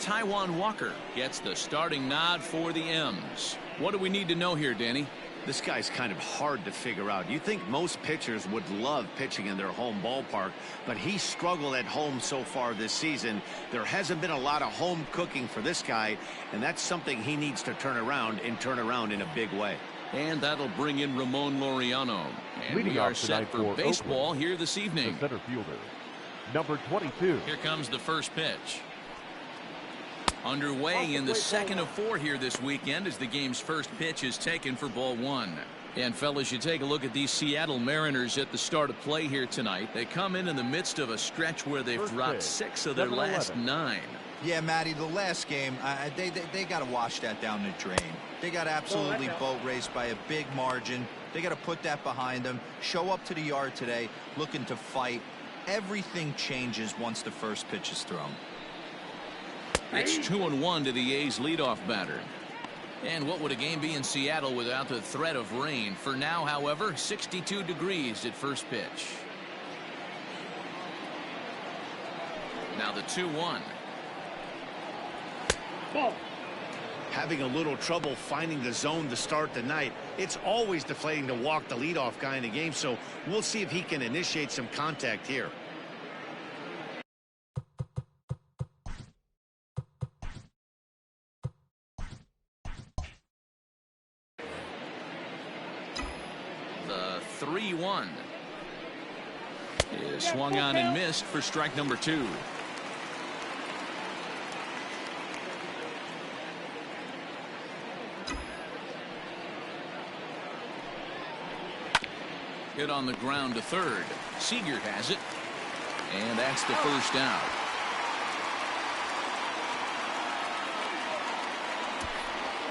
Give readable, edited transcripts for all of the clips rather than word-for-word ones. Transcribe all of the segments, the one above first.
Taijuan Walker gets the starting nod for the M's. What do we need to know here, Danny? This guy's kind of hard to figure out. You think most pitchers would love pitching in their home ballpark, but he struggled at home so far this season. There hasn't been a lot of home cooking for this guy, and that's something he needs to turn around in a big way. And that'll bring in Ramon Laureano. And we are set for baseball here this evening. The center fielder, number 22. Here comes the first pitch. Underway in the second of 4 here this weekend as the game's first pitch is taken for ball 1. And fellas, you take a look at these Seattle Mariners at the start of play here tonight. They come in the midst of a stretch where they've dropped 6 of their last 9. Yeah, Matty, the last game, they got to wash that down the drain. They got absolutely boat raced by a big margin. They got to put that behind them. Show up to the yard today looking to fight. Everything changes once the first pitch is thrown. It's 2-1 to the A's leadoff batter. And what would a game be in Seattle without the threat of rain? For now, however, 62 degrees at first pitch. Now the 2-1. Having a little trouble finding the zone to start the night. It's always deflating to walk the leadoff guy in the game, so we'll see if he can initiate some contact here. The 3-1 is swung on and missed for strike number 2. Hit on the ground to third. Seager has it. And that's the first out.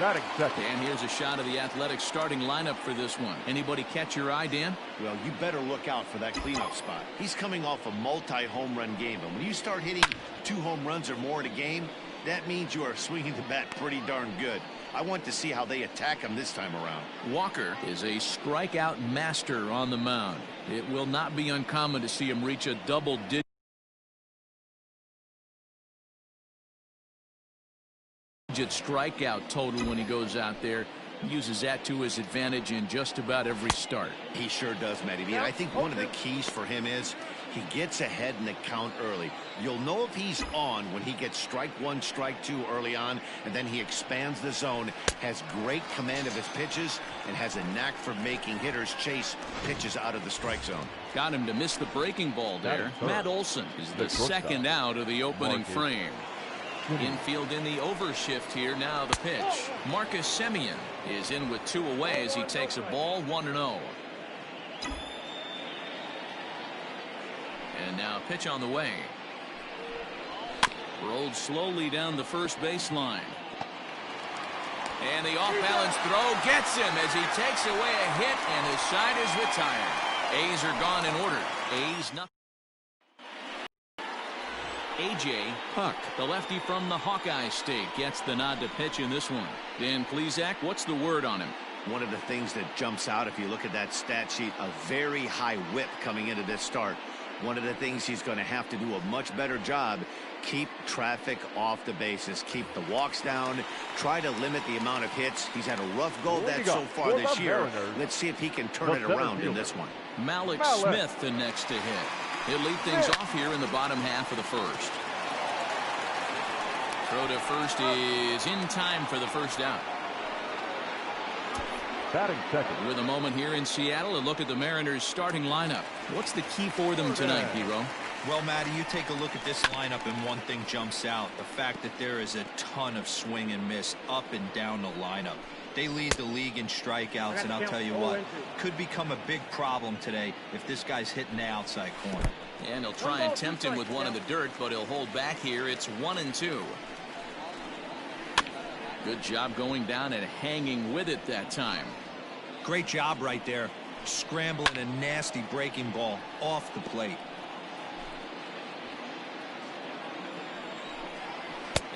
Batting second. And here's a shot of the Athletics starting lineup for this one. Anybody catch your eye, Dan? Well, you better look out for that cleanup spot. He's coming off a multi-home run game, and when you start hitting 2 home runs or more in a game, that means you are swinging the bat pretty darn good. I want to see how they attack him this time around. Walker is a strikeout master on the mound. It will not be uncommon to see him reach a double-digit strikeout total when he goes out there. He uses that to his advantage in just about every start. He sure does, Matty. And I think one of the keys for him is he gets ahead in the count early. You'll know if he's on when he gets strike 1, strike 2 early on, and then he expands the zone, has great command of his pitches, and has a knack for making hitters chase pitches out of the strike zone. Got him to miss the breaking ball there. Matt Olson is the second out of the opening frame. Infield in the overshift here. Now the pitch. Marcus Semien is in with 2 away as he takes a ball 1-0. And now pitch on the way. Rolled slowly down the first baseline. And the off-balance throw gets him as he takes away a hit, and his side is retired. A's are gone in order. A's nothing. A.J. Puck, the lefty from the Hawkeye State, gets the nod to pitch in this one. Dan Plesac, what's the word on him? One of the things that jumps out if you look at that stat sheet, a very high whip coming into this start. One of the things he's going to have to do a much better job, keep traffic off the bases, keep the walks down, try to limit the amount of hits. He's had a rough go of that so far this year. Let's see if he can turn it around in this one. Malik Smith the next to hit. He'll lead things off here in the bottom half of the first. Throw to first is in time for the first out. Batting second. With a moment here in Seattle, a look at the Mariners starting lineup. What's the key for them tonight, Hero? Well, Matty, you take a look at this lineup and one thing jumps out. The fact that there is a ton of swing and miss up and down the lineup. They lead the league in strikeouts, and I'll tell you what, could become a big problem today if this guy's hitting the outside corner. And he'll try and tempt him with one in the dirt, but he'll hold back here. It's 1-2. Good job going down and hanging with it that time. Great job right there, scrambling a nasty breaking ball off the plate.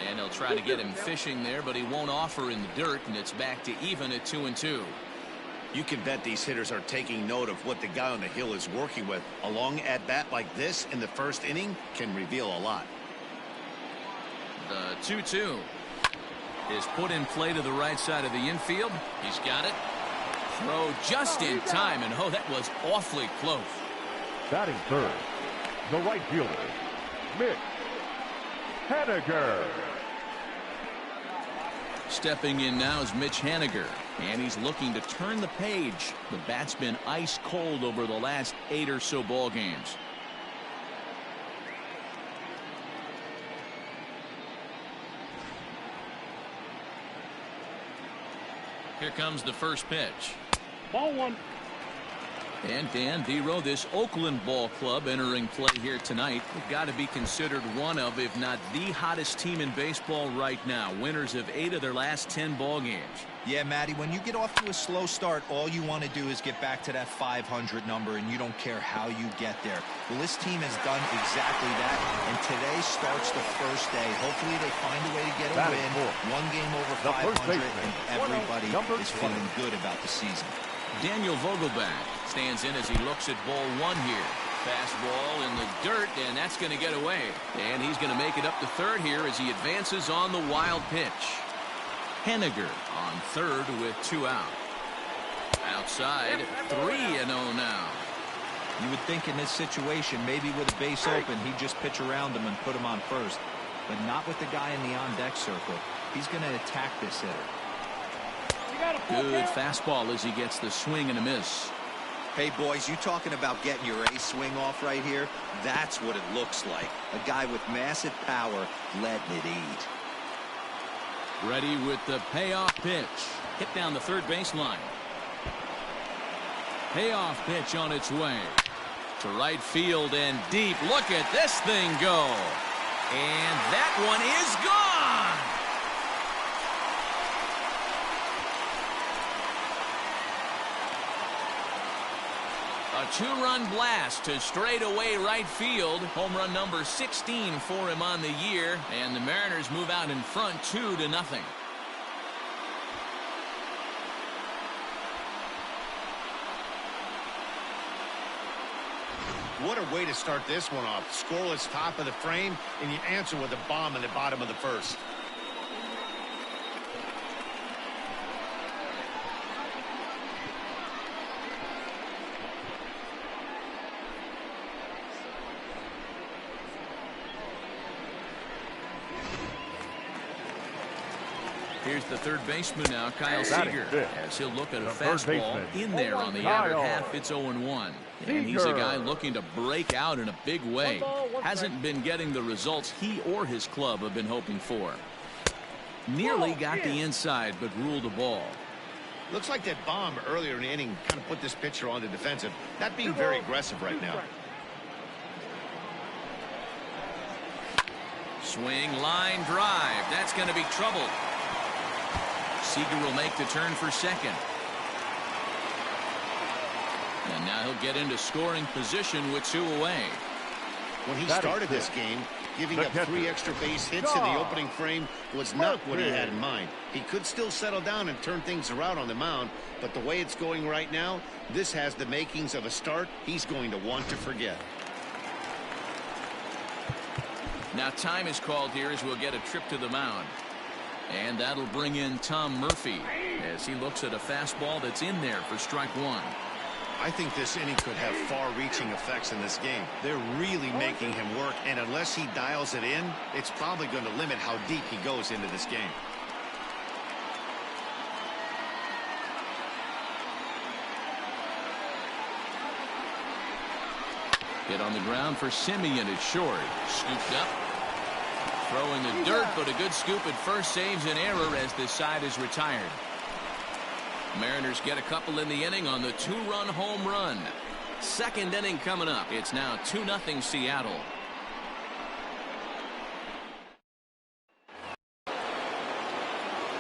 And he'll try to get him fishing there, but he won't offer in the dirt, and it's back to even at 2-2. You can bet these hitters are taking note of what the guy on the hill is working with. A long at bat like this in the first inning can reveal a lot. The 2-2 is put in play to the right side of the infield. He's got it. Throw just in time, and oh, that was awfully close. Batting third, the right fielder, Mitch Haniger. Stepping in now is Mitch Haniger, and he's looking to turn the page. The bat's been ice cold over the last 8 or so ball games. Here comes the first pitch. Ball one. And Dan Vero, this Oakland ball club entering play here tonight, have got to be considered one of, if not the hottest team in baseball right now. Winners of 8 of their last 10 ball games. Yeah, Matty, when you get off to a slow start, all you want to do is get back to that 500 number, and you don't care how you get there. Well, this team has done exactly that, and today starts the first day. Hopefully they find a way to get a win. One game over 500, and everybody is feeling good about the season. Daniel Vogelback stands in as he looks at ball one here. Fastball in the dirt, and that's going to get away. And he's going to make it up to third here as he advances on the wild pitch. Haniger on third with 2 out. Outside, 3-0 now. You would think in this situation, maybe with a base open, he'd just pitch around him and put him on first. But not with the guy in the on-deck circle. He's going to attack this hitter. Good fastball as he gets the swing and a miss. Hey, boys, you talking about getting your ace swing off right here? That's what it looks like. A guy with massive power letting it eat. Ready with the payoff pitch. Hit down the third baseline. Payoff pitch on its way. To right field and deep. Look at this thing go. And that one is gone. A 2-run blast to straightaway right field. Home run number 16 for him on the year. And the Mariners move out in front 2-0. What a way to start this one off. Scoreless top of the frame, and you answer with a bomb in the bottom of the first. Here's the third baseman now, Kyle Seager, as he'll look at a fastball in there on the outer half. It's 0-1. And he's a guy looking to break out in a big way. Hasn't been getting the results he or his club have been hoping for. Nearly got the inside, but ruled a ball. Looks like that bomb earlier in the inning kind of put this pitcher on the defensive. Not being very aggressive right now. Swing, line, drive. That's going to be trouble. Seager will make the turn for second. And now he'll get into scoring position with 2 away. When he started this game, giving up 3 extra base hits in the opening frame was not what he had in mind. He could still settle down and turn things around on the mound, but the way it's going right now, this has the makings of a start he's going to want to forget. Now time is called here as we'll get a trip to the mound. And that'll bring in Tom Murphy as he looks at a fastball that's in there for strike 1. I think this inning could have far-reaching effects in this game. They're really making him work, and unless he dials it in, it's probably going to limit how deep he goes into this game. Hit on the ground for Simeon. It's short. Scooped up. Throw in the dirt, but a good scoop at first saves an error as this side is retired. Mariners get a couple in the inning on the 2-run home run. Second inning coming up. It's now 2-0 Seattle.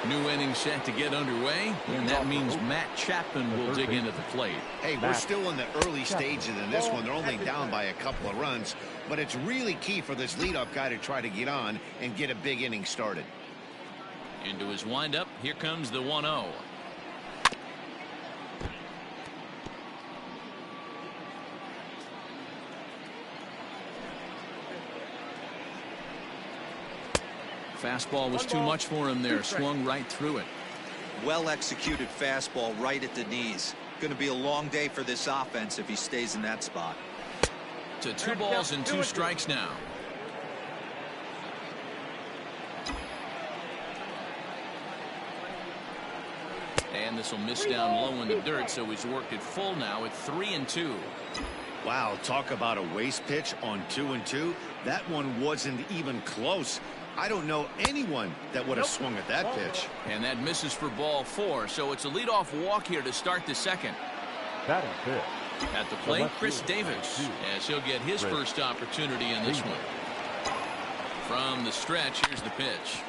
New inning set to get underway, and that means Matt Chapman will dig in at the plate. Hey, we're still in the early stages in this one. They're only down by a couple of runs, but it's really key for this leadoff guy to try to get on and get a big inning started. Into his windup, here comes the 1-0. Fastball was too much for him there. Swung right through it. Well executed fastball right at the knees. Going to be a long day for this offense if he stays in that spot. To 2 balls and 2 strikes now. And this will miss down low in the dirt, so he's worked it full now at 3-2. Wow, talk about a waste pitch on 2-2. That one wasn't even close. I don't know anyone that would have swung at that pitch. And that misses for ball 4, so it's a leadoff walk here to start the second. Batting fifth. At the plate, Chris Davis, as he'll get his first opportunity in this one. From the stretch, here's the pitch.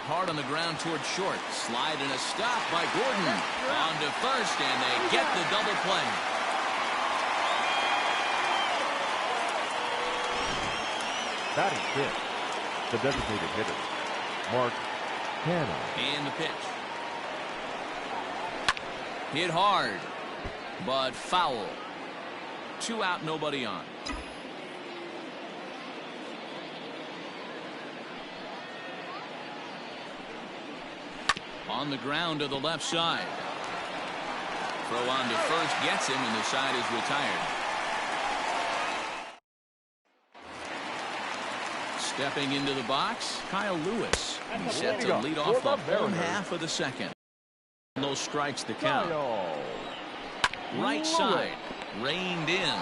Hard on the ground towards short. Slide and a stop by Gordon. On to first, and they get the double play. Batting fifth, the designated hitter, Mark Hanna. And the pitch. Hit hard, but foul. 2 out, nobody on. On the ground to the left side. Throw on to first gets him, and the side is retired. Stepping into the box, Kyle Lewis. He's set to lead off the home half of the second. No strikes to count. Right side, reined in.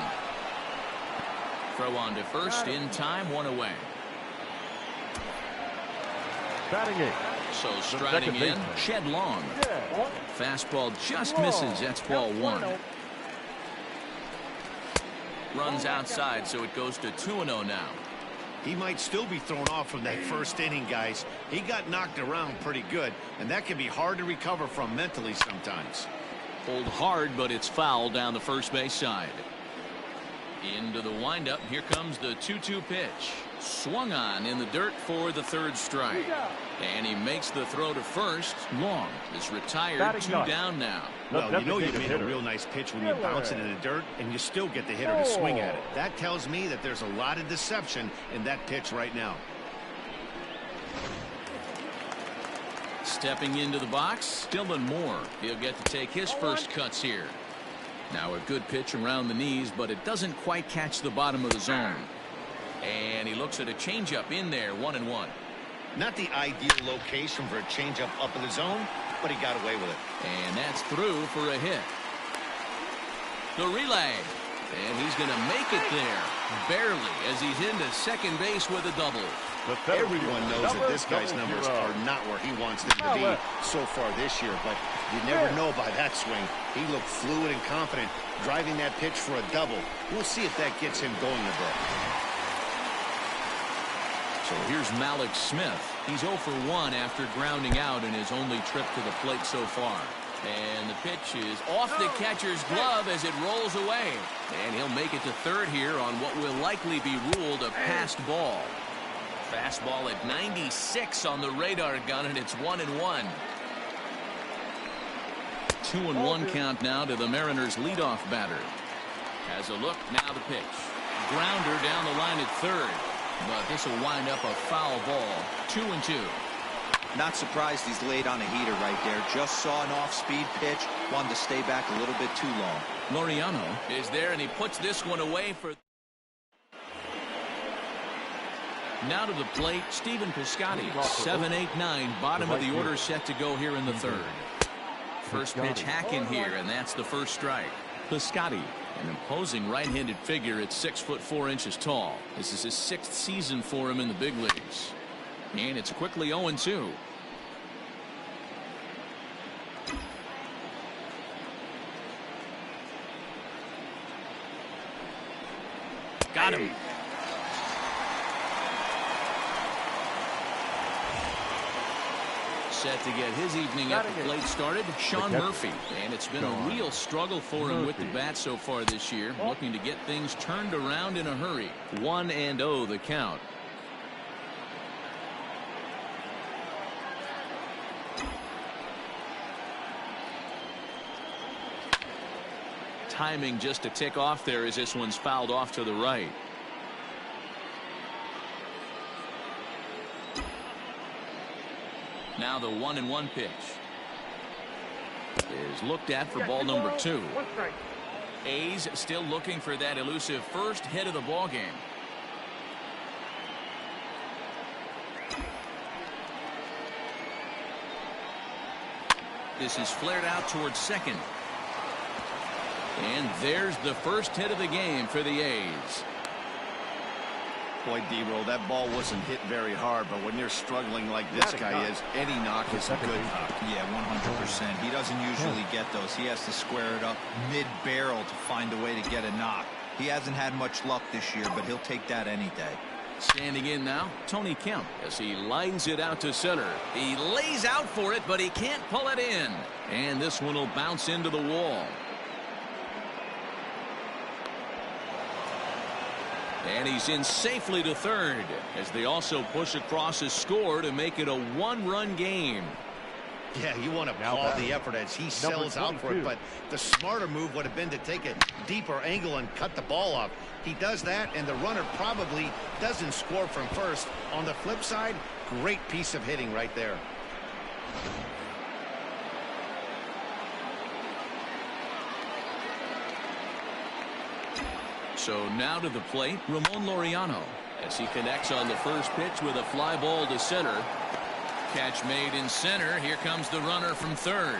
Throw on to first in time, 1 away. Batting eighth. So striding in, Shed Long. Fastball just misses. That's ball 1. Runs outside, so it goes to 2-0 now. He might still be thrown off from that first inning, guys. He got knocked around pretty good, and that can be hard to recover from mentally sometimes. Pulled hard, but it's foul down the first base side. Into the windup. Here comes the 2-2 pitch. Swung on in the dirt for the 3rd strike. And he makes the throw to first. Long is retired. 2 down now. Well, you know you made a real nice pitch when you bounce it in the dirt, and you still get the hitter to swing at it. That tells me that there's a lot of deception in that pitch right now. Stepping into the box, Dylan Moore. He'll get to take his first cuts here. Now a good pitch around the knees, but it doesn't quite catch the bottom of the zone. And he looks at a changeup in there, 1-1. Not the ideal location for a changeup up in the zone, but he got away with it. And that's through for a hit. The relay. And he's going to make it there. Barely, as he's into second base with a double. Everyone knows that this guy's numbers are not where he wants them to be so far this year, but you never know by that swing. He looked fluid and confident, driving that pitch for a double. We'll see if that gets him going a bit. So here's Malik Smith. He's 0 for 1 after grounding out in his only trip to the plate so far. And the pitch is off the catcher's glove as it rolls away. And he'll make it to third here on what will likely be ruled a passed ball. Fastball at 96 on the radar gun, and it's 1-1. 2-1 count now to the Mariners' leadoff batter. Has a look, now the pitch. Grounder down the line at third. But this will wind up a foul ball. 2-2. Not surprised he's laid on a heater right there. Just saw an off-speed pitch. Wanted to stay back a little bit too long. Laureano is there, and he puts this one away for... Now to the plate, Stephen Piscotty. 7-8-9, bottom of the order set to go here in the third. First pitch hack in here, and that's the first strike. Piscotty, an imposing right-handed figure at 6'4" tall. This is his 6th season for him in the big leagues. And it's quickly 0-2. Got him. Set to get his evening at the plate started, Sean Murphy. And it's been a real struggle for him with the bat so far this year. Looking to get things turned around in a hurry. 1-0 the count. Timing just to tick off there as this one's fouled off to the right. Now the 1-1 pitch is looked at for ball number 2. A's still looking for that elusive first hit of the ball game. This is flared out towards second. And there's the first hit of the game for the A's. Boy, D-Roll, that ball wasn't hit very hard, but when you're struggling like this guy is, any knock is a good knock. Yeah, 100%. He doesn't usually get those. He has to square it up mid-barrel to find a way to get a knock. He hasn't had much luck this year, but he'll take that any day. Standing in now, Tony Kemp, as he lines it out to center. He lays out for it, but he can't pull it in. And this one will bounce into the wall. And he's in safely to third, as they also push across his score to make it a one-run game. Yeah, you want to applaud the effort as he sells out for it, but the smarter move would have been to take a deeper angle and cut the ball off. He does that, and the runner probably doesn't score from first. On the flip side, great piece of hitting right there. So now to the plate, Ramon Laureano, as he connects on the first pitch with a fly ball to center. Catch made in center. Here comes the runner from third.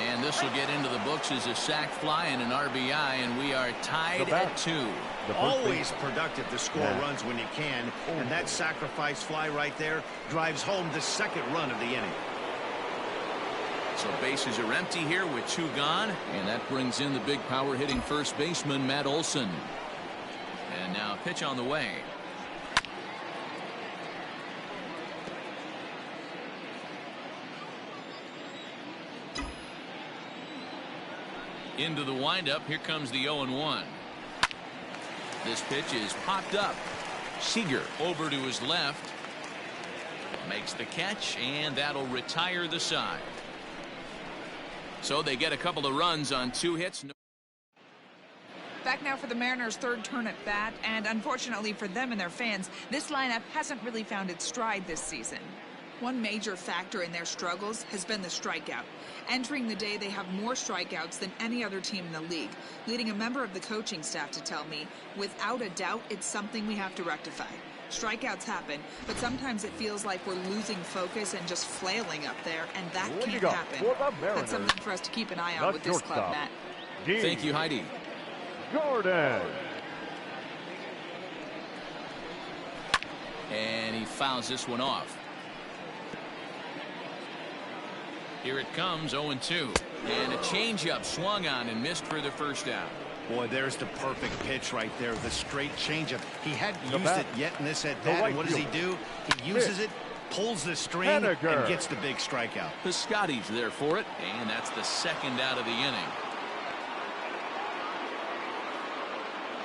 And this will get into the books as a sac fly and an RBI, and we are tied at 2. Always productive to score runs when you can, and that sacrifice fly right there drives home the second run of the inning. So bases are empty here with 2 gone, and that brings in the big power hitting first baseman Matt Olson. And now a pitch on the way. Into the windup. Here comes the 0-1. This pitch is popped up. Seager over to his left. Makes the catch, and that'll retire the side. So they get a couple of runs on 2 hits. Back now for the Mariners' third turn at bat, and unfortunately for them and their fans, this lineup hasn't really found its stride this season. One major factor in their struggles has been the strikeout. Entering the day, they have more strikeouts than any other team in the league, leading a member of the coaching staff to tell me, without a doubt, it's something we have to rectify. Strikeouts happen, but sometimes it feels like we're losing focus and just flailing up there, and that can't happen. That's something for us to keep an eye on with this club, Matt. Thank you, Heidi. Jordan. And he fouls this one off. Here it comes, 0-2. And a changeup swung on and missed for the first out. Boy, there's the perfect pitch right there, the straight changeup. He hadn't used it yet in this at-bat, and what does he do? He uses it, pulls the string, and gets the big strikeout. Piscotty's there for it, and that's the second out of the inning.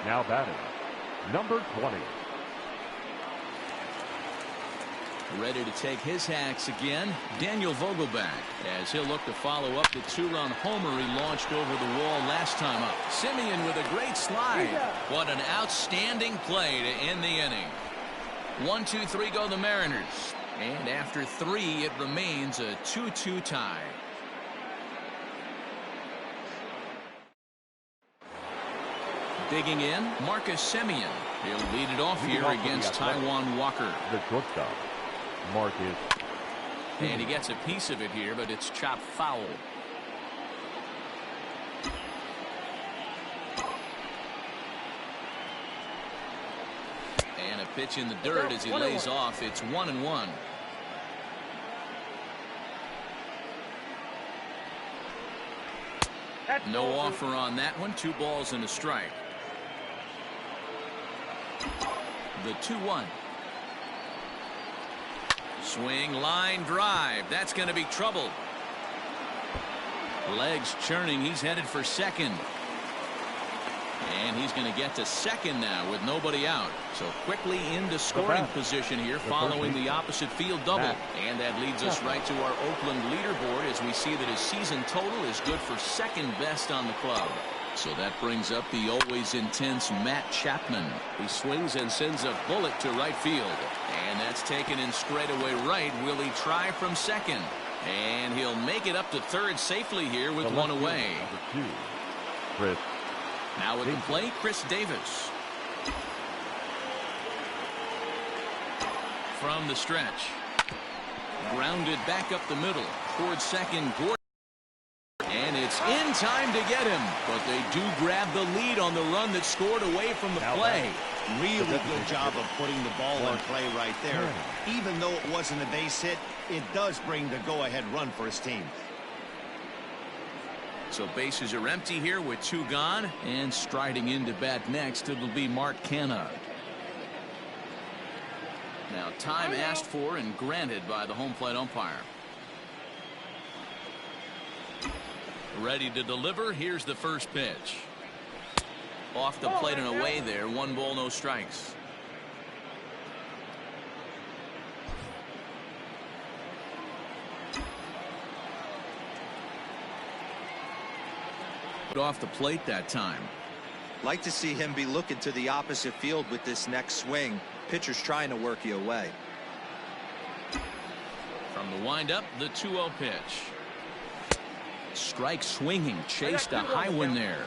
Now batting, number 20. Ready to take his hacks again, Daniel Vogelback, as he'll look to follow up the 2-run homer he launched over the wall last time up. Simeon with a great slide. What an outstanding play to end the inning. 1-2-3 go the Mariners, and after 3 it remains a 2-2 tie. Digging in, Marcus Simeon. He'll lead it off here against Taijuan Walker. The shortstop, Marcus. And he gets a piece of it here, but it's chopped foul. And a pitch in the dirt as he lays off. It's 1-1. No offer on that one. 2 balls and a strike. The 2-1. Swing, line, drive. That's going to be trouble. Legs churning. He's headed for second. And he's going to get to second now with nobody out. So quickly into scoring position here following the opposite field double. And that leads us right to our Oakland leaderboard as we see that his season total is good for second best on the club. So that brings up the always intense Matt Chapman. He swings and sends a bullet to right field. And that's taken in straightaway right. Will he try from second? And he'll make it up to third safely here with one away. Now at the plate, Chris Davis. From the stretch. Grounded back up the middle towards second. Gordon. And it's in time to get him. But they do grab the lead on the run that scored away from the play. Really good job of putting the ball in play right there. Even though it wasn't a base hit, it does bring the go-ahead run for his team. So bases are empty here with 2 gone. And striding into bat next, it'll be Mark Canha. Now time asked for and granted by the home plate umpire. Ready to deliver. Here's the first pitch. Off the plate and away there. 1 ball, no strikes. Off the plate that time. Like to see him be looking to the opposite field with this next swing. Pitcher's trying to work you away. From the windup, the 2-0 pitch. Strike swinging, chased a high one there.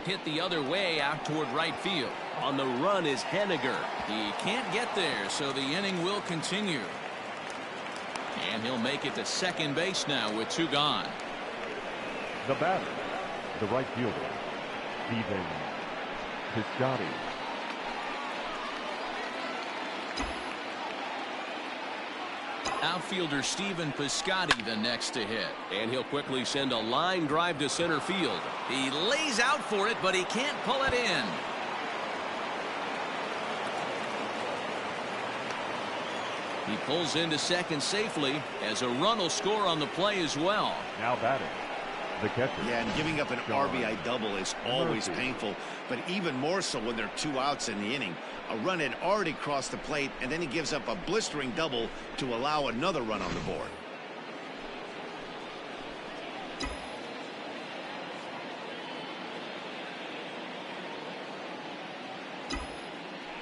Hit the other way out toward right field. On the run is Henniger. He can't get there, so the inning will continue. And he'll make it to second base now with 2 gone. The batter, the right fielder, Steven Piscotty. Outfielder Steven Piscotty the next to hit. And he'll quickly send a line drive to center field. He lays out for it, but he can't pull it in. He pulls into second safely as a run will score on the play as well. Now batting, the catcher. Yeah, and giving up an RBI double is always painful, but even more so when there are 2 outs in the inning. A run had already crossed the plate, and then he gives up a blistering double to allow another run on the board.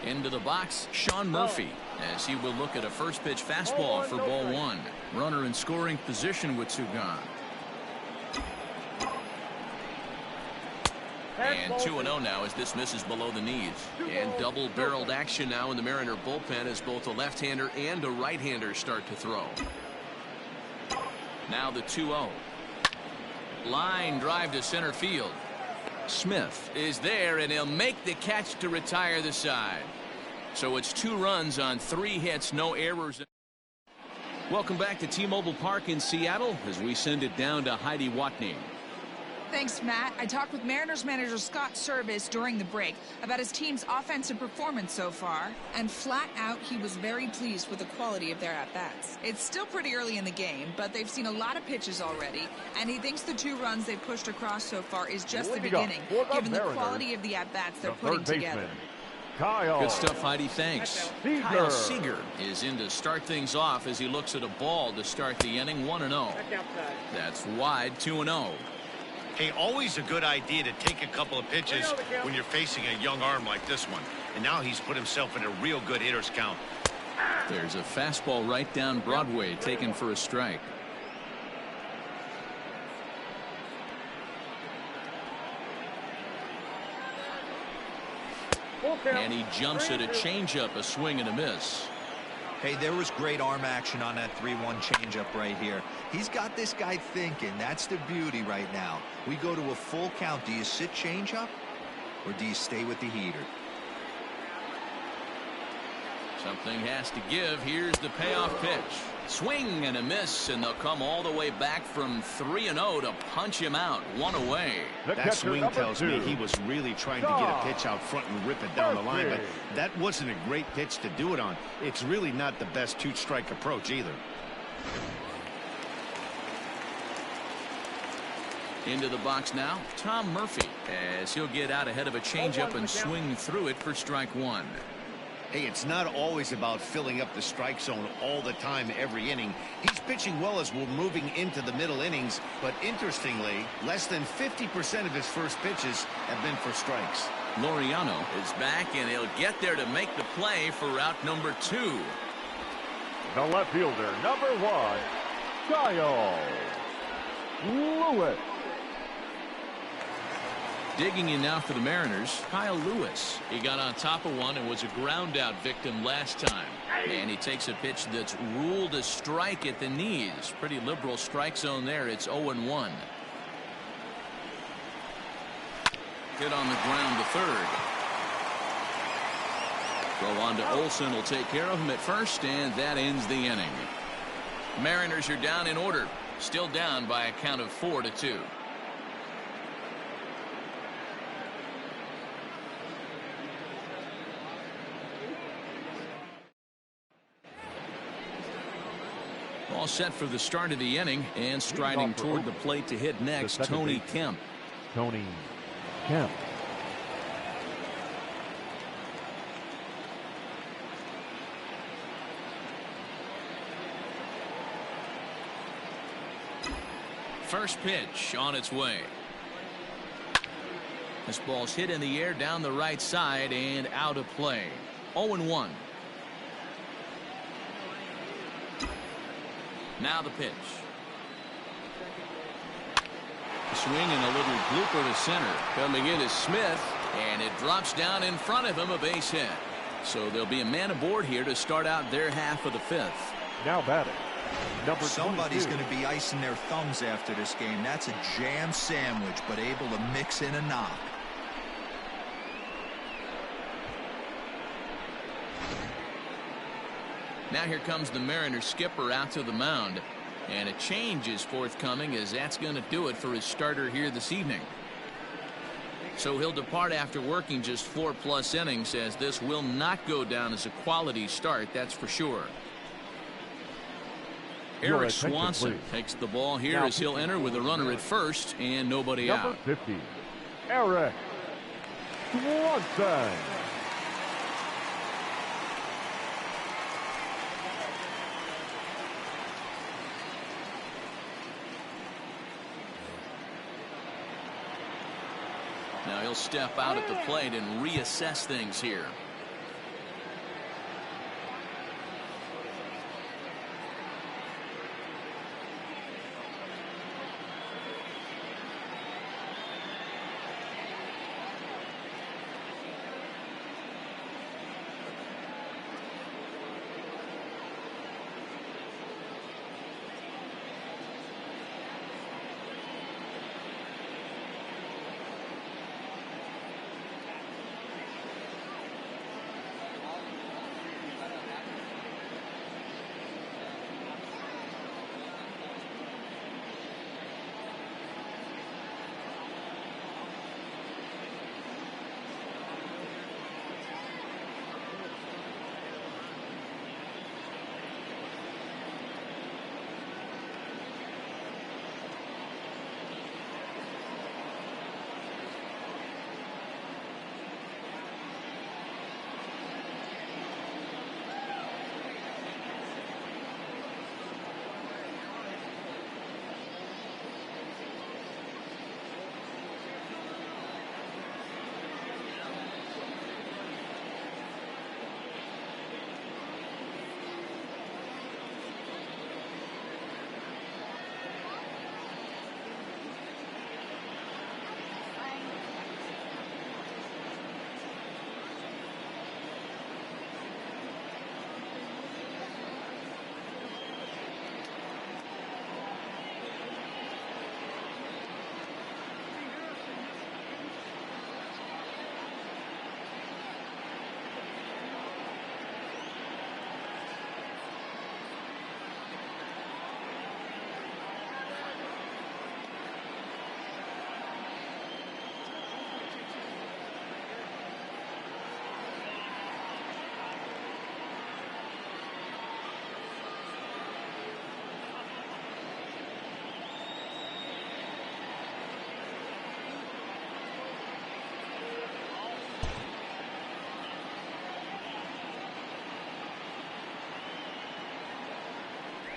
Into the box, Sean Murphy, as he will look at a first pitch fastball for ball 1. Runner in scoring position with 2 gone. And 2-0 now as this misses below the knees. And double-barreled action now in the Mariner bullpen as both a left-hander and a right-hander start to throw. Now the 2-0. Line drive to center field. Smith is there, and he'll make the catch to retire the side. So it's 2 runs on 3 hits, no errors. Welcome back to T-Mobile Park in Seattle as we send it down to Heidi Watney. Thanks, Matt. I talked with Mariners manager Scott Service during the break about his team's offensive performance so far, and flat out he was very pleased with the quality of their at-bats. It's still pretty early in the game, but they've seen a lot of pitches already, and he thinks the 2 runs they've pushed across so far is just the beginning, given the quality of the at-bats they're putting together. Good stuff, Heidi. Thanks. Kyle Seager is in to start things off as he looks at a ball to start the inning. 1-0. That's wide. 2-0. Hey, always a good idea to take a couple of pitches when you're facing a young arm like this one. And now he's put himself in a real good hitter's count. There's a fastball right down Broadway taken for a strike. And he jumps at a changeup, a swing and a miss. Hey, there was great arm action on that 3-1 changeup right here. He's got this guy thinking. That's the beauty right now. We go to a full count. Do you sit changeup or do you stay with the heater? Something has to give. Here's the payoff pitch. Swing and a miss, and they'll come all the way back from 3-0 to punch him out. 1 away. That swing tells me he was really trying to get a pitch out front and rip it down the line, but that wasn't a great pitch to do it on. It's really not the best 2-strike approach either. Into the box now, Tom Murphy, as he'll get out ahead of a changeup and swing through it for strike 1. Hey, it's not always about filling up the strike zone all the time every inning. He's pitching well as we're moving into the middle innings, but interestingly, less than 50% of his first pitches have been for strikes. Laureano is back, and he'll get there to make the play for route number 2. The left fielder, number 1, Kyle Lewis. Digging in now for the Mariners, Kyle Lewis. He got on top of one and was a ground out victim last time. And he takes a pitch that's ruled a strike at the knees. Pretty liberal strike zone there. It's 0-1. Hit on the ground to third. Throw on to Olsen will take care of him at first, and that ends the inning. Mariners are down in order. Still down by a count of 4-2. All set for the start of the inning, and striding toward the plate to hit next, Tony Kemp. Tony Kemp. First pitch on its way. This ball's hit in the air down the right side and out of play. 0-1. Now the pitch. Swing and a little blooper to center. Coming in is Smith, and it drops down in front of him, a base hit. So there'll be a man aboard here to start out their half of the 5th. Now batting, number 22. Somebody's going to be icing their thumbs after this game. That's a jam sandwich, but able to mix in a knock. Now here comes the Mariners skipper out to the mound, and a change is forthcoming, as that's going to do it for his starter here this evening. So he'll depart after working just 4+ innings, as this will not go down as a quality start, that's for sure. Eric Swanson takes the ball here as he'll enter with a runner at first and nobody out. Number 50, Eric Swanson. Now he'll step out at the plate and reassess things here.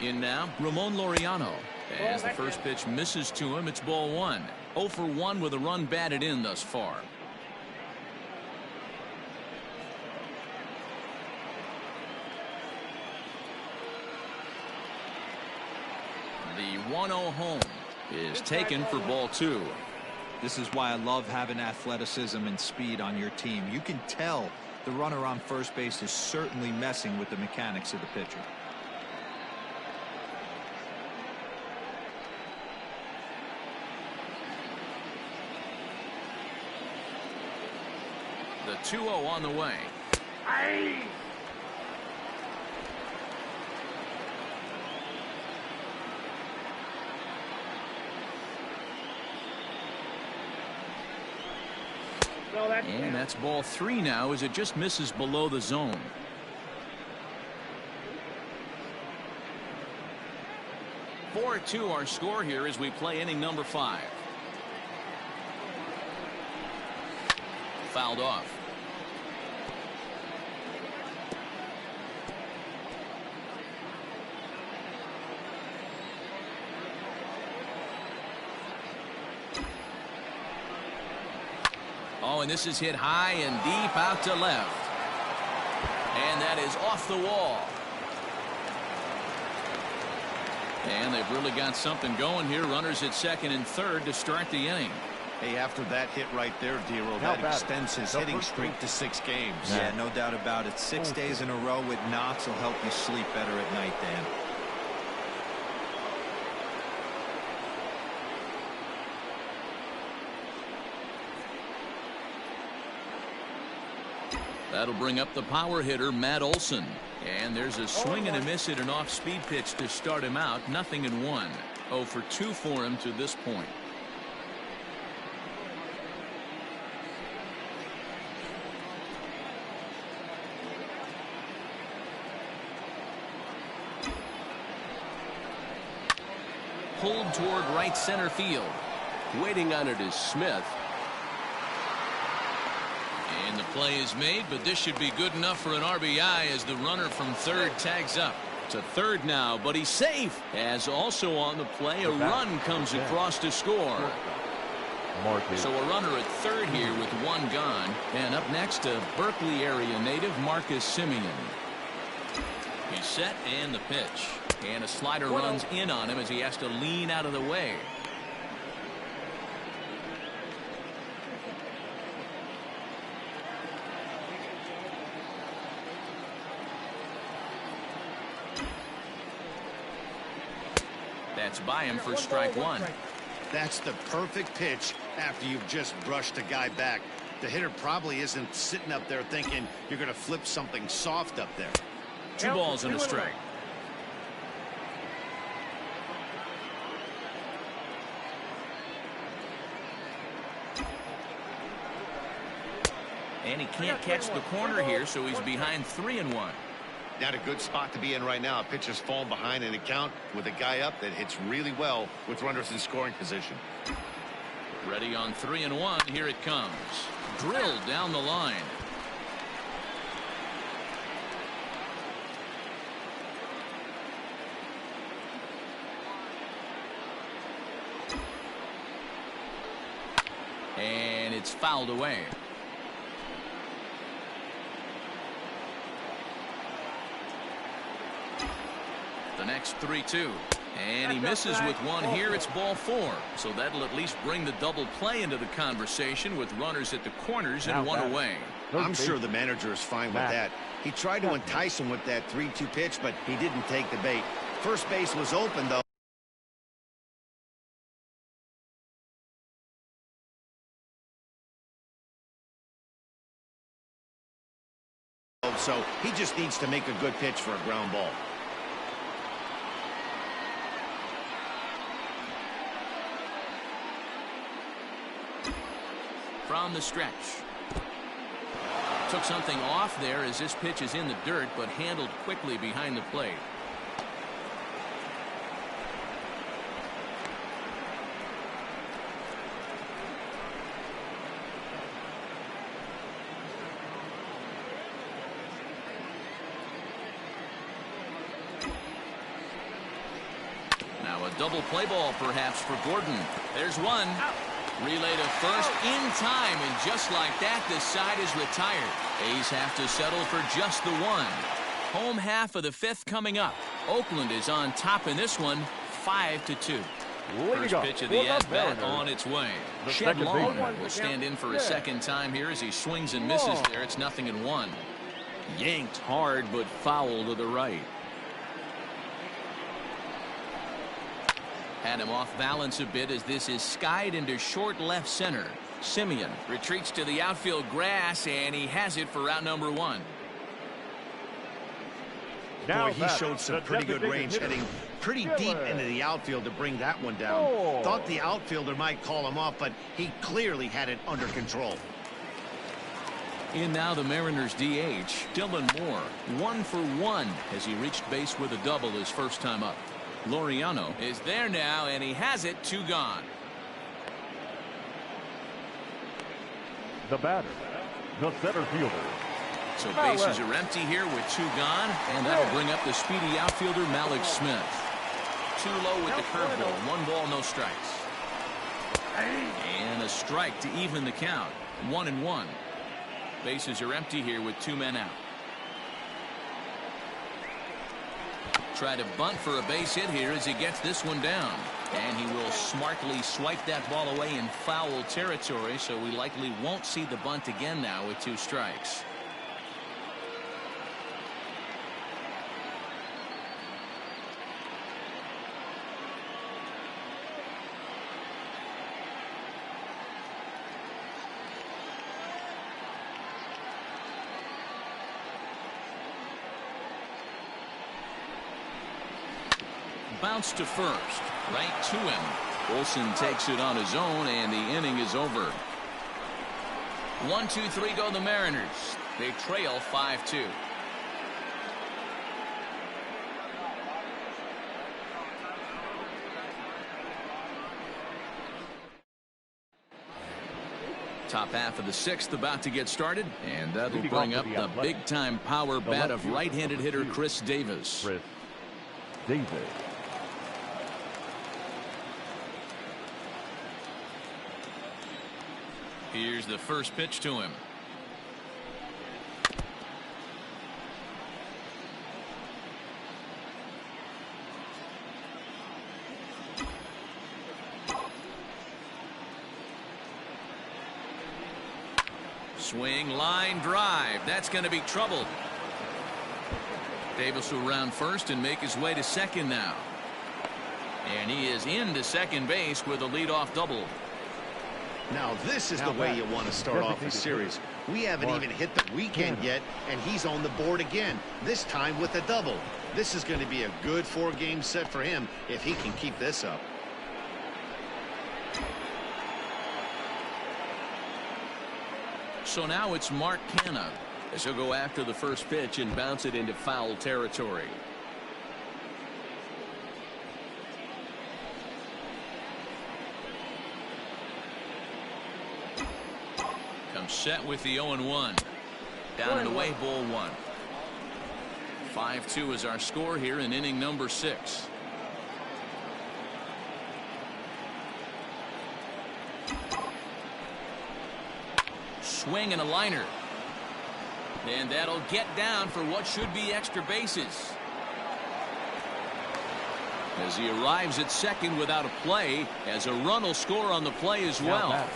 In now, Ramon Laureano. As the first pitch misses to him, it's ball 1. 0 for 1 with a run batted in thus far. The 1-0 home is taken for ball 2. This is why I love having athleticism and speed on your team. You can tell the runner on first base is certainly messing with the mechanics of the pitcher. The 2-0 on the way. And that's ball 3 now as it just misses below the zone. Four 4-2 our score here as we play inning number 5. Fouled off. Oh, and this is hit high and deep out to left. And that is off the wall. And they've really got something going here. Runners at second and third to start the inning. Hey, after that hit right there, Dero, that extends his hitting streak to 6 games. Yeah, no doubt about it. 6 days in a row with knocks will help you sleep better at night, Dan. That'll bring up the power hitter, Matt Olson. And there's a swing and a miss at an off-speed pitch to start him out. 0-1. 0 for 2 for him to this point. Pulled toward right center field. Waiting on it is Smith. And the play is made, but this should be good enough for an RBI as the runner from third tags up to third now, but he's safe. As also on the play, a run comes across to score. So a runner at third here with 1 gone. And up next, a Berkeley area native, Marcus Simeon. He's set and the pitch. And a slider runs in on him as he has to lean out of the way. That's by him for strike 1. That's the perfect pitch after you've just brushed a guy back. The hitter probably isn't sitting up there thinking you're going to flip something soft up there. 2 balls and a strike. And he can't catch the corner here, so he's behind 3-1. Not a good spot to be in right now. A pitcher's falling behind an account with a guy up that hits really well with runners in scoring position. Ready on 3-1. Here it comes. Drilled down the line. And it's fouled away. The next 3-2. And he misses with 1 here. It's ball 4. So that'll at least bring the double play into the conversation with runners at the corners and 1 away. I'm sure the manager is fine with that. He tried to entice him with that 3-2 pitch, but he didn't take the bait. First base was open, though. So he just needs to make a good pitch for a ground ball. From the stretch. Took something off there as this pitch is in the dirt, but handled quickly behind the plate. Double play ball perhaps for Gordon. There's one. Relay to first in time, and just like that, the side is retired. A's have to settle for just the one. Home half of the fifth coming up. Oakland is on top in this one, 5-2. First pitch of the at-bat on its way. Shed Long will stand in for a second time here as he swings and misses there. It's 0-1. Yanked hard, but foul to the right. Had him off balance a bit as this is skied into short left center. Simeon retreats to the outfield grass, and he has it for out number one. Boy, he showed some pretty good range, heading pretty deep into the outfield to bring that one down. Thought the outfielder might call him off, but he clearly had it under control. In now the Mariners DH, Dylan Moore, 1 for 1 as he reached base with a double his first time up. Laureano is there now, and he has it. 2 gone. The batter, the center fielder. So bases are empty here with 2 gone, and that'll bring up the speedy outfielder Malik Smith. Too low with the curveball. 1 ball, no strikes. And a strike to even the count. 1-1. Bases are empty here with 2 men out. Try to bunt for a base hit here as he gets this one down. And he will smartly swipe that ball away in foul territory, so we likely won't see the bunt again now with 2 strikes. Bounce to first, right to him. Olsen takes it on his own, and the inning is over. 1-2-3 go the Mariners. They trail 5-2. Top half of the 6th about to get started, and that'll bring up the big-time power bat of right-handed hitter Chris Davis. Here's the first pitch to him. Swing, line drive. That's going to be trouble. Davis will round first and make his way to second now. And he is into second base with a leadoff double. Now this is the way you want to start off a series. We haven't even hit the weekend yet, and he's on the board again, this time with a double. This is going to be a good 4-game set for him if he can keep this up. So now it's Mark Canha as he'll go after the first pitch and bounce it into foul territory. Comes set with the 0-1. Down and away, ball 1. 5-2 is our score here in inning number 6. Swing and a liner. And that'll get down for what should be extra bases. As he arrives at second without a play, as a run will score on the play as well.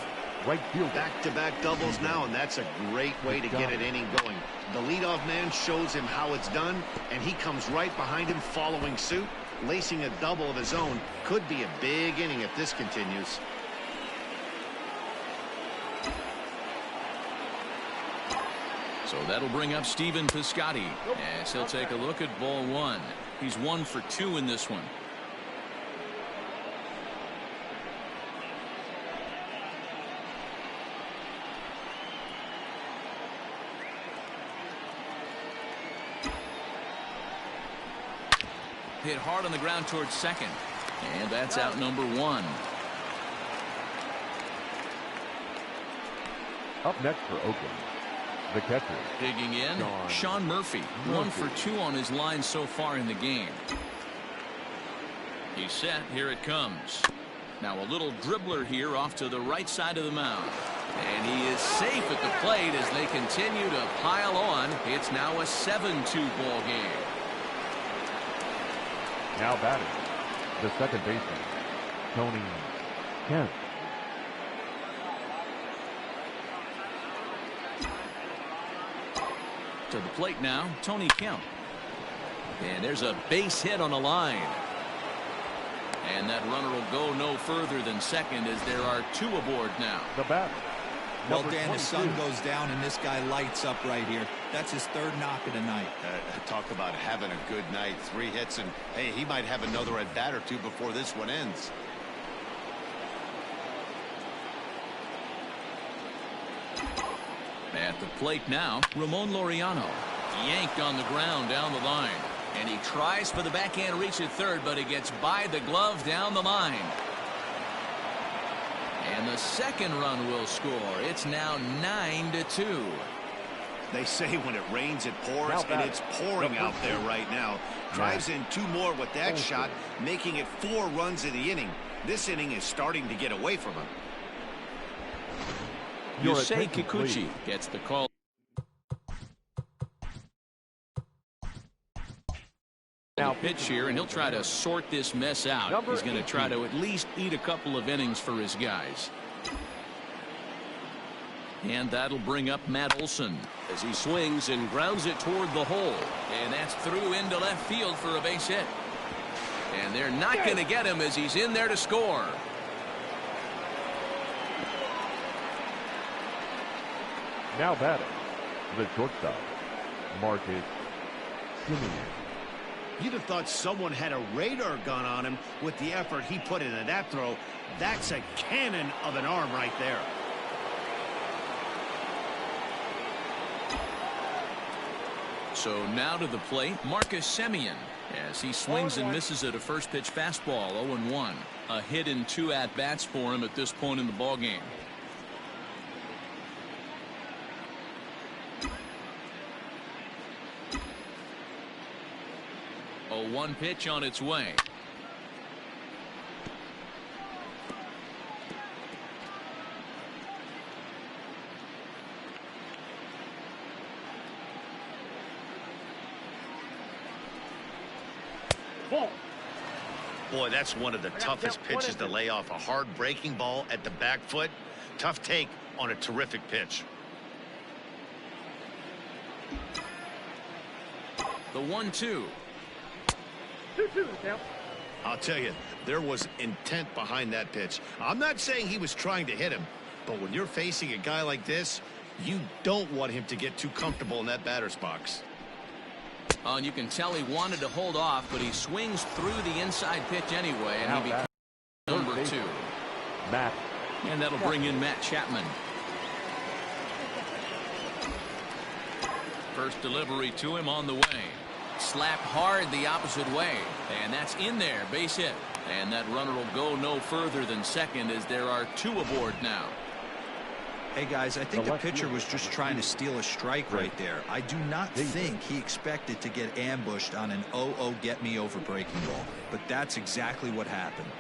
Right field. Back-to-back doubles now, and that's a great way to get an inning going. The leadoff man shows him how it's done, and he comes right behind him following suit. Lacing a double of his own could be a big inning if this continues. So that'll bring up Stephen Piscotty as he'll take a look at ball 1. He's 1 for 2 in this one. Hit hard on the ground towards second, and that's out number 1. Up next for Oakland, the catcher. Digging in, Sean Murphy. 1 for 2 on his line so far in the game. He's set. Here it comes. Now a little dribbler here off to the right side of the mound. And he is safe at the plate as they continue to pile on. It's now a 7-2 ball game. Now batting, the second baseman, Tony Kemp. To the plate now, Tony Kemp. And there's a base hit on the line. And that runner will go no further than second as there are 2 aboard now. The batter. Well, number Dan, the 22. sun goes down and this guy lights up right here. That's his 3rd knock of the night. Talk about having a good night. 3 hits, and hey, he might have another at bat or 2 before this one ends. At the plate now, Ramon Laureano. Yanked on the ground down the line. And he tries for the backhand reach at third, but he gets by the glove down the line. And the second run will score. It's now 9-2. They say when it rains, it pours, and it's pouring out there right now. Drives in 2 more with that shot, making it 4 runs in the inning. This inning is starting to get away from him. Yusei Kikuchi gets the call. Now pitch here, and he'll try to sort this mess out. He's going to try to at least eat a couple of innings for his guys. And that'll bring up Matt Olson as he swings and grounds it toward the hole. And that's through into left field for a base hit. And they're not going to get him as he's in there to score. Now batting, the shortstop, Marcus Semien. You'd have thought someone had a radar gun on him with the effort he put into that throw. That's a cannon of an arm right there. So now to the plate, Marcus Semien, as he swings and misses at a first pitch fastball. 0-1. A hit in 2 at-bats for him at this point in the ballgame. 0-1 pitch on its way. Boy, that's one of the toughest pitches to lay off. A hard breaking ball at the back foot. Tough take on a terrific pitch. The 1-2. I'll tell you, there was intent behind that pitch. I'm not saying he was trying to hit him, but when you're facing a guy like this, you don't want him to get too comfortable in that batter's box. Oh, and you can tell he wanted to hold off, but he swings through the inside pitch anyway, and he becomes number 2. Matt. And that'll bring in Matt Chapman. First delivery to him on the way. Slap hard the opposite way, and that's in there, base hit. And that runner will go no further than second as there are 2 aboard now. Hey guys, I think the pitcher was just trying to steal a strike right there. I do not think he expected to get ambushed on an 0-0 get me over breaking ball, but that's exactly what happened.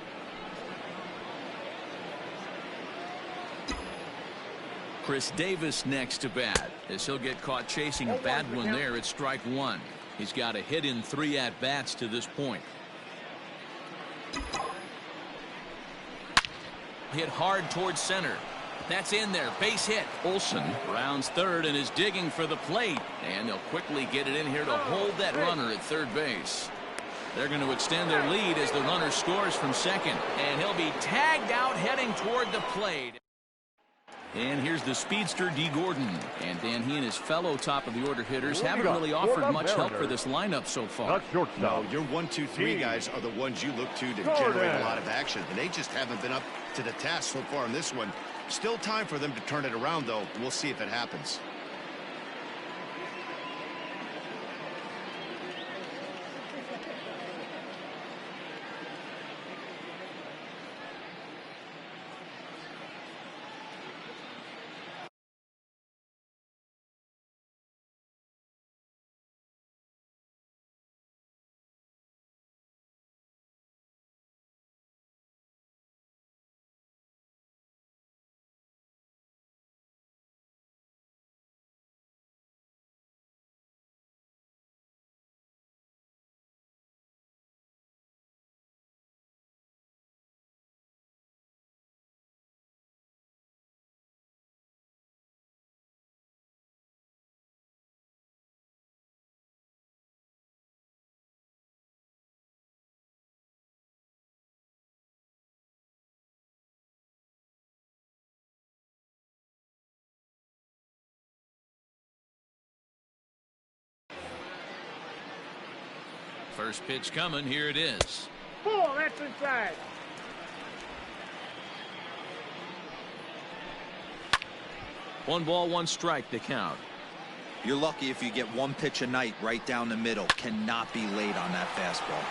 Chris Davis next to bat as he'll get caught chasing a bad one there at strike 1. He's got a hit in 3 at-bats to this point. Hit hard towards center. That's in there. Base hit. Olson rounds third and is digging for the plate. And they'll quickly get it in here to hold that runner at third base. They're going to extend their lead as the runner scores from second. And he'll be tagged out heading toward the plate. And here's the speedster D. Gordon. And Dan, he and his fellow top-of-the-order hitters haven't really offered much help for this lineup so far. No, your 1, 2, 3 guys are the ones you look to generate a lot of action. And they just haven't been up to the task so far in this one. Still time for them to turn it around, though. We'll see if it happens. First pitch coming. Here it is. Ball, that's inside. One ball, one strike to count. You're lucky if you get one pitch a night right down the middle. Cannot be late on that fastball.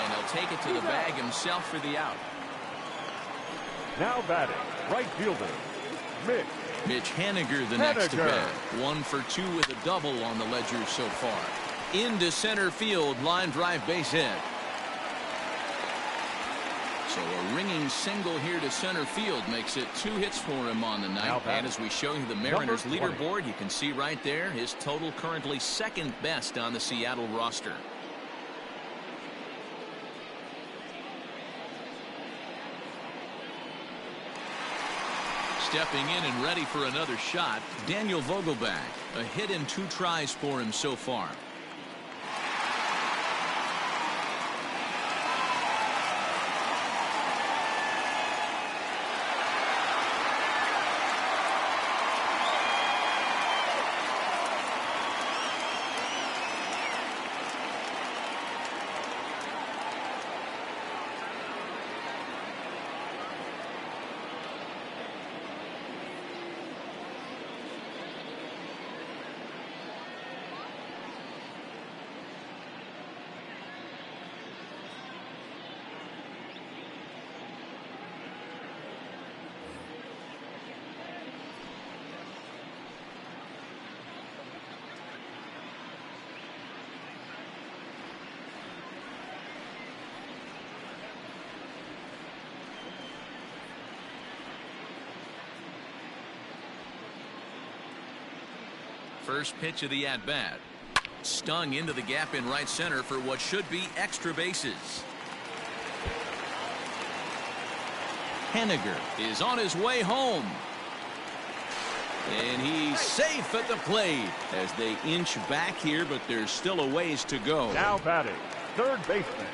And he'll take it to the bag himself for the out. Now batting, right fielder, Mitch Haniger, the next to bat. 1 for 2 with a double on the ledger so far. Into center field, line drive, base hit. So a ringing single here to center field makes it 2 hits for him on the night. And as we show you the Mariners leaderboard, you can see right there his total currently second best on the Seattle roster. Stepping in and ready for another shot, Daniel Vogelbach. A hit in 2 tries for him so far. First pitch of the at-bat. Stung into the gap in right center for what should be extra bases. Haniger is on his way home. And he's safe at the plate as they inch back here, but there's still a ways to go. Now batting, third baseman,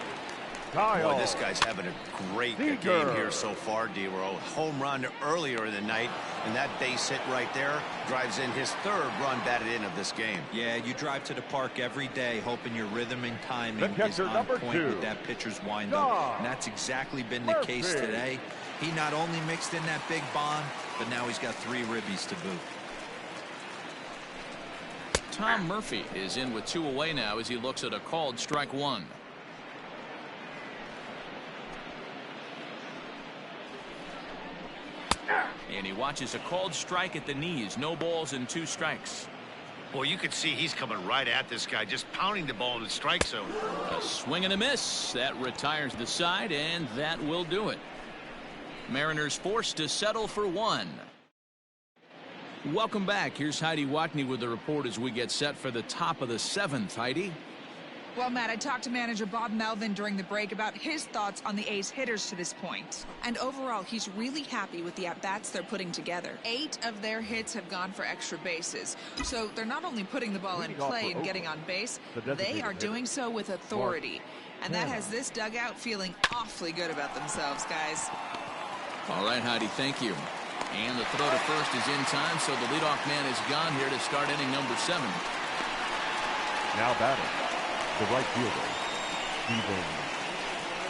Kyle. Boy, this guy's having a great game here so far, D-Row. Home run earlier in the night, and that base hit right there drives in his 3rd run batted in of this game. Yeah, you drive to the park every day hoping your rhythm and timing is on number point 2. with that pitcher's windup. And that's exactly been the case today. He not only mixed in that big bomb, but now he's got 3 ribbies to boot. Tom Murphy is in with 2 away now as he looks at a called strike 1. And he watches a called strike at the knees. No balls and 2 strikes. Well, you can see he's coming right at this guy, just pounding the ball in the strike zone. A swing and a miss. That retires the side, and that will do it. Mariners forced to settle for 1. Welcome back. Here's Heidi Watney with the report as we get set for the top of the 7th. Heidi? Well, Matt, I talked to manager Bob Melvin during the break about his thoughts on the A's hitters to this point. And overall, he's really happy with the at-bats they're putting together. 8 of their hits have gone for extra bases. So they're not only putting the ball in play and getting on base, they are doing so with authority. And that has this dugout feeling awfully good about themselves, guys. All right, Heidi, thank you. And the throw to first is in time, so the leadoff man is gone here to start inning number 7. Now batting, the right fielder, Stephen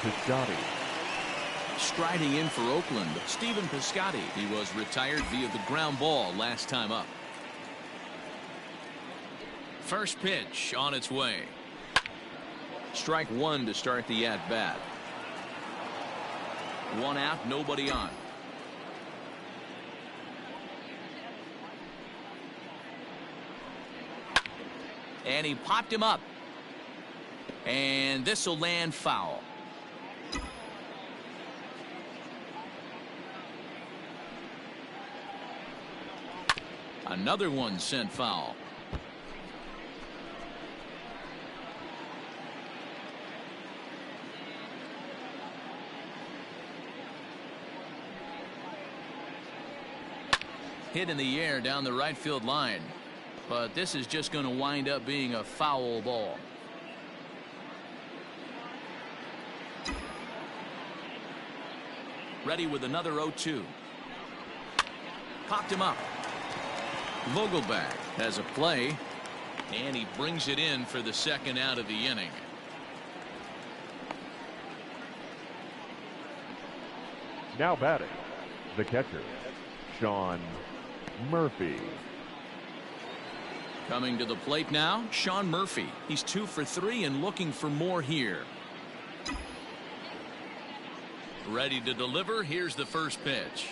Piscotty. Striding in for Oakland, Stephen Piscotty. He was retired via the ground ball last time up. First pitch on its way. Strike 1 to start the at-bat. 1 out, nobody on. And he popped him up. And this will land foul. Another one sent foul. Hit in the air down the right field line. But this is just going to wind up being a foul ball. Ready with another 0-2. Popped him up. Vogelbach has a play. And he brings it in for the second out of the inning. Now batting, the catcher, Sean Murphy. Coming to the plate now, Sean Murphy. He's 2 for 3 and looking for more here. Ready to deliver. Here's the first pitch.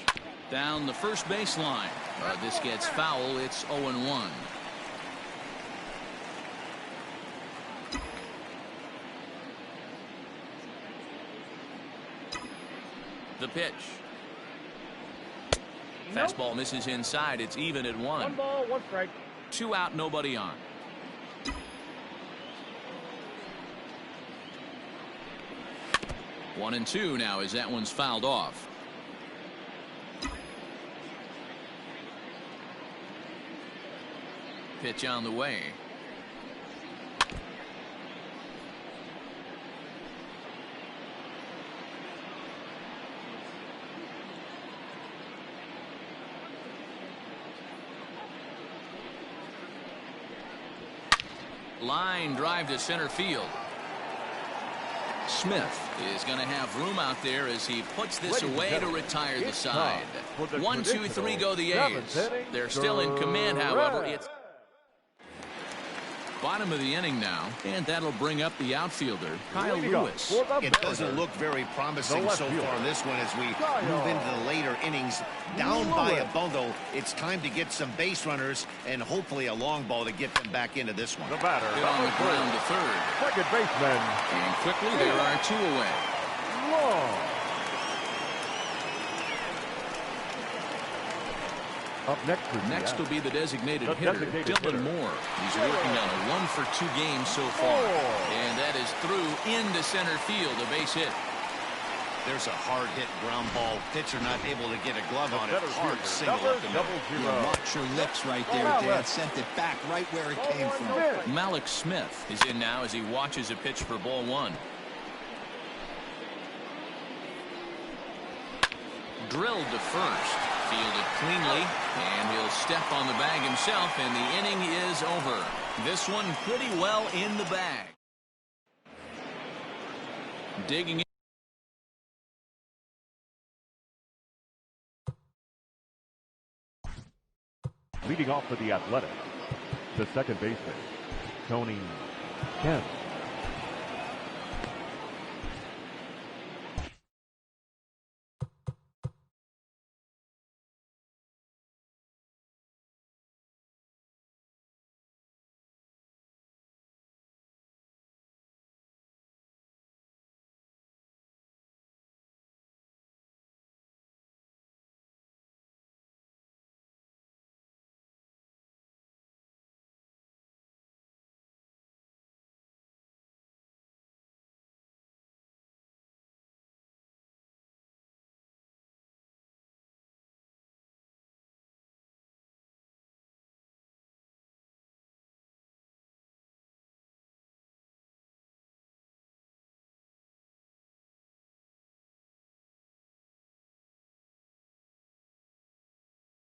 Down the first baseline. This gets foul. It's 0-1. The pitch. Fastball misses inside. It's even at 1. 1 ball, 1 strike. 2 out, nobody on. One and 2 now as that one's fouled off. Pitch on the way. Line drive to center field. Smith is going to have room out there as he puts this away to retire the side. 1, 2, 3 go the A's. They're still in command, however. It's bottom of the inning now, and that'll bring up the outfielder, Kyle Lewis. It doesn't look very promising so far in this one as we move into the later innings. Down by a bundle, it's time to get some base runners and hopefully a long ball to get them back into this one. The batter, hit on the ground to third. second baseman. And quickly there are 2 away. Long. Up next will be the designated hitter, Dylan Moore. He's working on a 1 for 2 game so far. And that is through into center field, a base hit. There's a hard hit ground ball. Pitcher not able to get a glove on it. Hard single up the middle. You watch your lips right there, Dan. Sent it back right where it came from. Malik Smith is in now as he watches a pitch for ball 1. Drilled to first. Fielded cleanly, and he'll step on the bag himself, and the inning is over. This one pretty well in the bag. Digging in. Leading off for the Athletics, the second baseman, Tony Kemp.